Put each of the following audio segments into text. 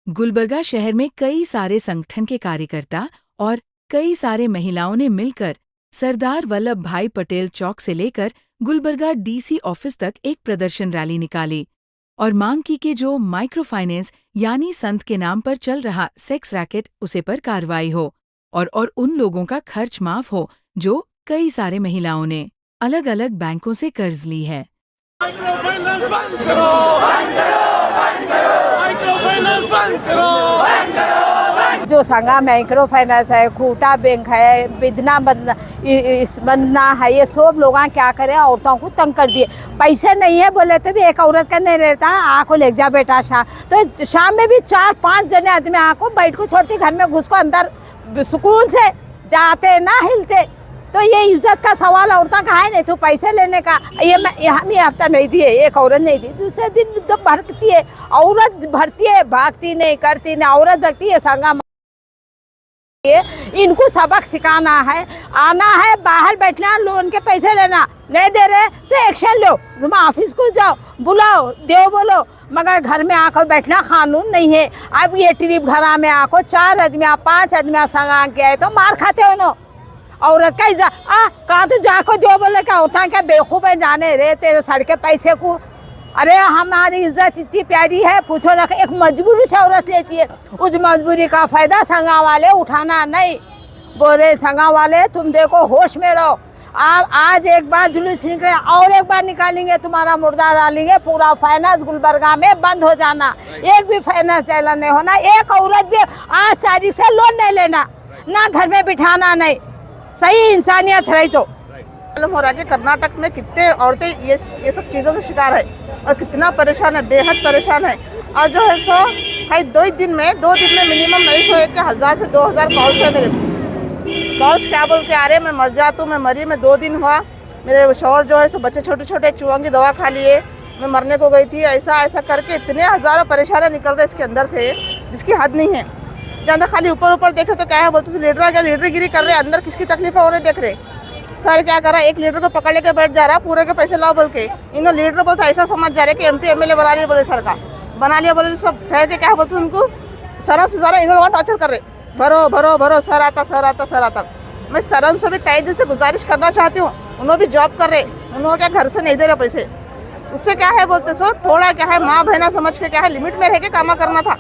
गुलबर्गा शहर में कई सारे संगठन के कार्यकर्ता और कई सारे महिलाओं ने मिलकर सरदार वल्लभ भाई पटेल चौक से लेकर गुलबर्गा डीसी ऑफिस तक एक प्रदर्शन रैली निकाली और मांग की कि जो माइक्रो फाइनेंस यानी संत के नाम पर चल रहा सेक्स रैकेट उसे पर कार्रवाई हो और उन लोगों का खर्च माफ हो जो कई सारे महिलाओं ने अलग अलग बैंकों से कर्ज ली है। माइक्रो फाइनेंस बंद करो, बंद करो, बंद करो, माइक्रो फाइनेंस बंद करो, बंद करो। जो संगा माइक्रो फाइनेंस है, खूटा बैंक है, बिदना बंदना है, ये सब लोग क्या करें, औरतों को तंग कर दिए। पैसे नहीं है बोले तो भी एक औरत का नहीं रहता, आको ले जा बेटा शाम, तो शाम में भी 4-5 जने आदमी आको बैठ को छोड़ती, घर में घुस को अंदर सुकून से जाते ना हिलते। तो ये इज्जत का सवाल औरतों का है नहीं, तो पैसे लेने का ये हम ही हफ्ता नहीं दिए, एक औरत नहीं दी, दूसरे दिन तो भरती है औरत, भरती है, भागती नहीं, करती नहीं, औरत भरती है। संगा इनको सबक सिखाना है, आना है, बाहर बैठना, लोन के पैसे लेना, नहीं दे रहे तो एक्शन लो, तुम ऑफिस को जाओ, बुलाओ, देव बोलो, मगर घर में आकर बैठना कानून नहीं है। अब ये ट्रिप घर में आको 4 आदमी 5 आदमी संगा के आए तो मार खाते हो नो। औरत का इज्जत कहाँ तो जाको जो बोले क्या औरतें क्या बेवकूफ़ है, जाने रे तेरे सड़के पैसे को। अरे हमारी इज्जत इतनी प्यारी है, पूछो ना, एक मजबूरी से औरत लेती है, उस मजबूरी का फ़ायदा संगा वाले उठाना नहीं। बोले संगा वाले तुम देखो होश में रहो, आप आज एक बार जुलूस निकले और एक बार निकालेंगे, तुम्हारा मुर्दा डालेंगे, पूरा फाइनेंस गुलबर्गा में बंद हो जाना, एक भी फाइनेंस चैनल नहीं होना, एक औरत भी आज तारीख से लोन नहीं लेना, ना घर में बिठाना नहीं। सही इंसानियत है। तो मालूम हो रहा है कि कर्नाटक में कितने औरतें ये सब चीज़ों से शिकार है और कितना परेशान है, बेहद परेशान है। और जो है सो भाई 2 दिन में मिनिमम नहीं सो कि 1000 से 2000 कॉल्स है मेरे। कॉल्स क्या बोल के आ रहे, मैं मर जाती हूँ, मैं मरी, मैं 2 दिन हुआ, मेरे शौहर जो है सो बच्चे छोटे छोटे चूहों की दवा खा लिए, मैं मरने को गई थी, ऐसा ऐसा करके इतने हज़ारों परेशानियाँ निकल रहे इसके अंदर से जिसकी हद नहीं है। ज़्यादा खाली ऊपर देखे तो क्या है बोलते लीडर क्या लीडरगिरी कर रहे, अंदर किसकी तकलीफ है उन्हें देख रहे। सर क्या कर रहा है, एक लीडर को पकड़ लेके बैठ जा रहा, पूरे के पैसे लाओ बोल के। इन्होंने लीडर बोलते ऐसा समझ जा रहे कि MP MLA बना लिया, बोले सरकार बना लिया, बोले सब ठहर के क्या बोलते उनको सरों से ज़्यादा इन्होंने टॉर्चर कर रहे। भरो भरो भरो, सर आता। मैं सरों से भी तय दिल से गुजारिश करना चाहती हूँ, उन्होंने भी जॉब कर रहे, उन्होंने क्या घर से नहीं दे रहे पैसे, उससे क्या है बोलते सो थोड़ा क्या है माँ बहना समझ के क्या है लिमिट में रह के काम करना था।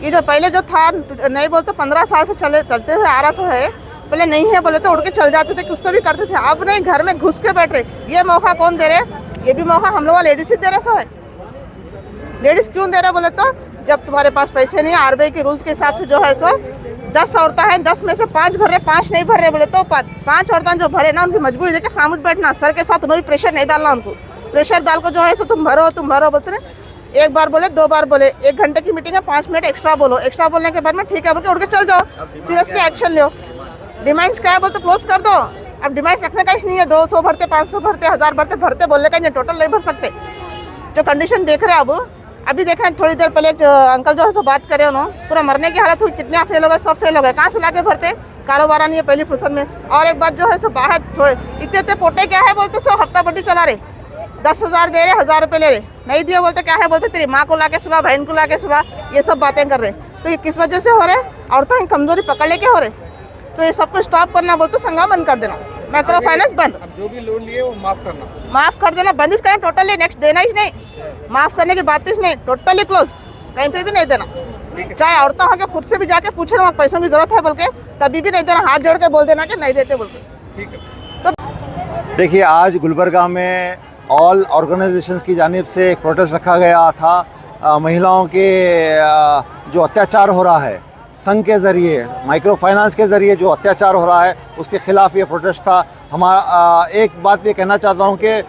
ये जो पहले जो था नहीं बोलते 15 साल से चलते हुए आ रहा सो है, पहले नहीं है बोले तो उड़ के चल जाते थे, कुछ तो भी करते थे। अब नहीं, घर में घुस के बैठ रहे। ये मौका कौन दे रहे, ये भी मौका हम लोग लेडीज ही दे रहे सो है। लेडीज क्यों दे रहे बोले तो जब तुम्हारे पास पैसे नहीं, RBI के रूल्स के हिसाब से जो है सो 10 औरतें हैं, 10 में से 5 भर रहे, 5 नहीं भर रहे बोले तो 5 औरतें जो भरे ना उनकी मजबूरी देखिए खामोश बैठना, सर के साथ उन्हें भी प्रेशर नहीं डालना, उनको प्रेशर डाल को जो है सो तुम भरो बोलते ना। एक बार बोले, 2 बार बोले, 1 घंटे की मीटिंग है, 5 मिनट एक्स्ट्रा बोलो, एक्स्ट्रा बोलने के बाद में ठीक है बोल के उड़ के चल जाओ, सीरियसली एक्शन लो। डिमांड्स क्या है बोलते क्लोज कर दो। अब डिमांड्स रखने का ही नहीं है, 200 भरते, 500 भरते, 1000 भरते बोलने का नहीं, टोटल नहीं भर सकते। जो कंडीशन देख रहे हैं अभी देख रहे हैं, थोड़ी देर पहले एक अंकल जो है सो बात करे, उन्होंने पूरा मरने की हालत हुई, कितने फेल हो गए, सब फेल हो गए, कहाँ से ला के भरते, कारोबार नहीं है पहली फुर्सत में। और एक बात जो है सो बाहर थोड़े इतने पोटे क्या है बोलते सो हफ्ता बड्डी चला रहे, 10,000 दे रहे, 1000 रुपये ले रहे, नहीं दिए बोलते क्या है बोलते तेरी माँ को ला के सुना, बहन को ला के सुना, ये सब बातें कर रहे। तो ये किस वजह से हो रहे, औरतों की कमजोरी पकड़ लेके हो रहे। तो ये सबको स्टॉप करना बोलते संगा बंद कर देना, माइक्रो फाइनेंस बंद, जो भी लोन लिए वो माफ कर देना, बंदिश करना टोटली, नेक्स्ट देना ही नहीं, माफ करने की बात ही नहीं, टोटली क्लोज, कहीं पे भी नहीं देना। चाहे औरतें होकर खुद से भी जाके पूछ रहे पैसों की जरूरत है बोल के, तभी भी नहीं देना, हाथ जोड़ के बोल देना कि नहीं देते बोल के। तो देखिए, आज गुलबर्गा में ऑल ऑर्गेनाइजेशंस की जानिब से एक प्रोटेस्ट रखा गया था। महिलाओं के जो अत्याचार हो रहा है, संघ के ज़रिए, माइक्रो फाइनेंस के ज़रिए जो अत्याचार हो रहा है, उसके ख़िलाफ़ ये प्रोटेस्ट था। हमारा एक बात ये कहना चाहता हूँ कि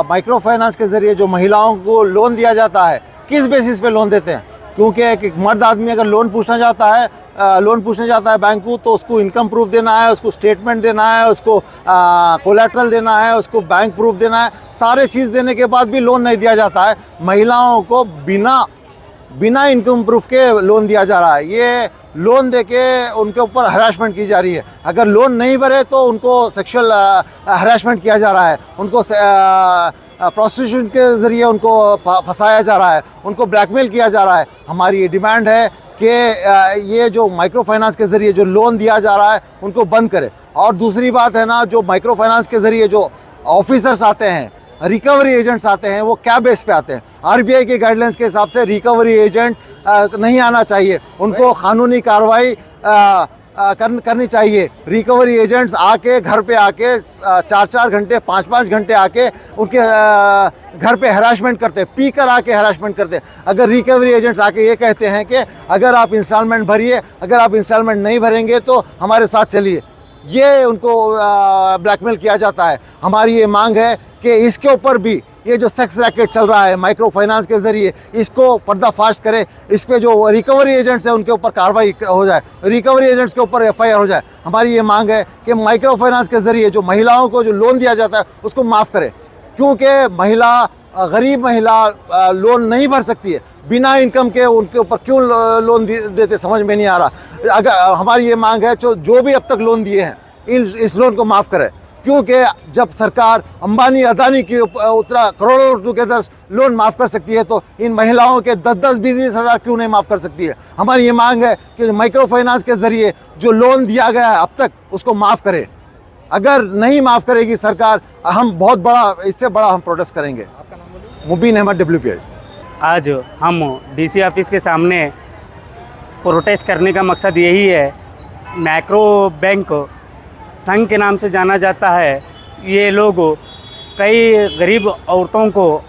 माइक्रो फाइनेंस के ज़रिए जो महिलाओं को लोन दिया जाता है, किस बेसिस पे लोन देते हैं? क्योंकि एक मर्द आदमी अगर लोन पूछना जाता है बैंक को, तो उसको इनकम प्रूफ देना है, उसको स्टेटमेंट देना है, उसको कोलैटरल देना है, उसको बैंक प्रूफ देना है, सारे चीज़ देने के बाद भी लोन नहीं दिया जाता है। महिलाओं को बिना इनकम प्रूफ के लोन दिया जा रहा है। ये लोन देके उनके ऊपर हरासमेंट की जा रही है। अगर लोन नहीं भरे तो उनको सेक्सुअल हरासमेंट किया जा रहा है, उनको प्रोस्टिट्यूशन के ज़रिए उनको फंसाया जा रहा है, उनको ब्लैकमेल किया जा रहा है। हमारी ये डिमांड है कि ये जो माइक्रो फाइनेंस के ज़रिए जो लोन दिया जा रहा है उनको बंद करे। और दूसरी बात है ना, जो माइक्रो फाइनेंस के ज़रिए जो ऑफिसर्स आते हैं, रिकवरी एजेंट्स आते हैं, वो क्या बेस पे आते हैं? आरबीआई के गाइडलाइंस के हिसाब से रिकवरी एजेंट नहीं आना चाहिए, उनको कानूनी कार्रवाई करनी चाहिए। रिकवरी एजेंट्स आके घर पे आके 4-4 घंटे 5-5 घंटे आके उनके घर पे हरासमेंट करते हैं, पी कर आके हरासमेंट करते हैं। अगर रिकवरी एजेंट्स आके ये कहते हैं कि अगर आप इंस्टॉलमेंट भरिए, अगर आप इंस्टॉलमेंट नहीं भरेंगे तो हमारे साथ चलिए, ये उनको ब्लैकमेल किया जाता है। हमारी ये मांग है कि इसके ऊपर भी ये जो सेक्स रैकेट चल रहा है माइक्रो फाइनेंस के ज़रिए, इसको पर्दाफाश करें। इस पे जो रिकवरी एजेंट्स हैं उनके ऊपर कार्रवाई हो जाए, रिकवरी एजेंट्स के ऊपर एफआईआर हो जाए। हमारी ये मांग है कि माइक्रो फाइनेंस के ज़रिए जो महिलाओं को जो लोन दिया जाता है उसको माफ़ करें, क्योंकि गरीब महिला लोन नहीं भर सकती है। बिना इनकम के उनके ऊपर क्यों लोन देते समझ में नहीं आ रहा। अगर हमारी ये मांग है जो भी अब तक लोन दिए हैं इस लोन को माफ़ करें, क्योंकि जब सरकार अंबानी अदानी की उतरा करोड़ों रुपए के लोन माफ़ कर सकती है तो इन महिलाओं के 10-10, 20-20 हज़ार क्यों नहीं माफ़ कर सकती है। हमारी ये मांग है कि माइक्रो फाइनेंस के ज़रिए जो लोन दिया गया है अब तक उसको माफ़ करे। अगर नहीं माफ़ करेगी सरकार, हम बहुत बड़ा, इससे बड़ा हम प्रोटेस्ट करेंगे। मुबीन अहमद, WPI। आज हम डीसी ऑफिस के सामने प्रोटेस्ट करने का मकसद यही है, मैक्रो बैंक संघ के नाम से जाना जाता है। ये लोग कई गरीब औरतों को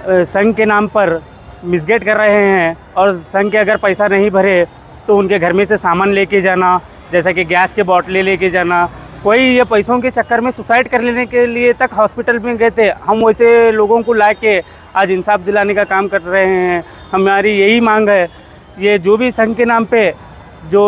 संघ के नाम पर मिसगाइड कर रहे हैं और संघ के अगर पैसा नहीं भरे तो उनके घर में से सामान लेके जाना, जैसा कि गैस के बॉटलें लेके जाना। कोई ये पैसों के चक्कर में सुसाइड कर लेने के लिए तक हॉस्पिटल में गए थे। हम वैसे लोगों को ला के आज इंसाफ दिलाने का काम कर रहे हैं। हमारी यही मांग है, ये जो भी संघ के नाम पे जो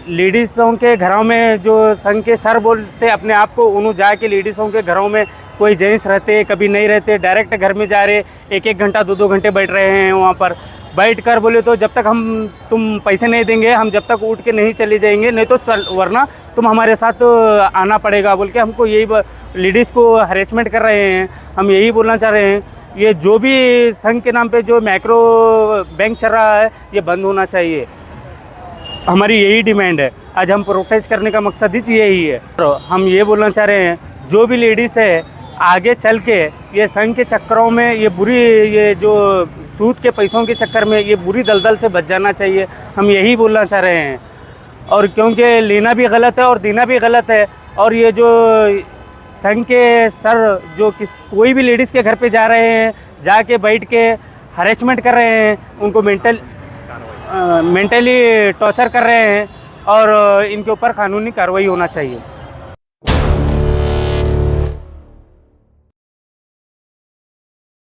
लेडीज़ों के घरों में जो संघ के सर बोलते अपने आप को, उन्होंने जाके लेडीज़ों के घरों में कोई जेंट्स रहते, कभी नहीं रहते, डायरेक्ट घर में जा रहे, 1-1 घंटा 2-2 घंटे बैठ रहे हैं। वहाँ पर बैठ कर बोले तो जब तक तुम पैसे नहीं देंगे, हम जब तक उठ के नहीं चले जाएंगे, नहीं तो वरना तुम हमारे साथ आना पड़ेगा बोल के हमको यही लेडीज़ को हरेसमेंट कर रहे हैं। हम यही बोलना चाह रहे हैं, ये जो भी संघ के नाम पे जो मैक्रो बैंक चल रहा है ये बंद होना चाहिए। हमारी यही डिमांड है। आज हम प्रोटेस्ट करने का मकसद ही यही है। तो हम ये बोलना चाह रहे हैं, जो भी लेडीज़ है आगे चल के ये संघ के चक्करों में, ये जो सूद के पैसों के चक्कर में ये बुरी दलदल से बच जाना चाहिए। हम यही बोलना चाह रहे हैं। और क्योंकि लेना भी गलत है और देना भी गलत है। और ये जो संघ के सर जो कोई भी लेडीज़ के घर पे जा रहे हैं, जाके बैठ के हरेसमेंट कर रहे हैं, उनको मेंटली टॉर्चर कर रहे हैं और इनके ऊपर कानूनी कार्रवाई होना चाहिए।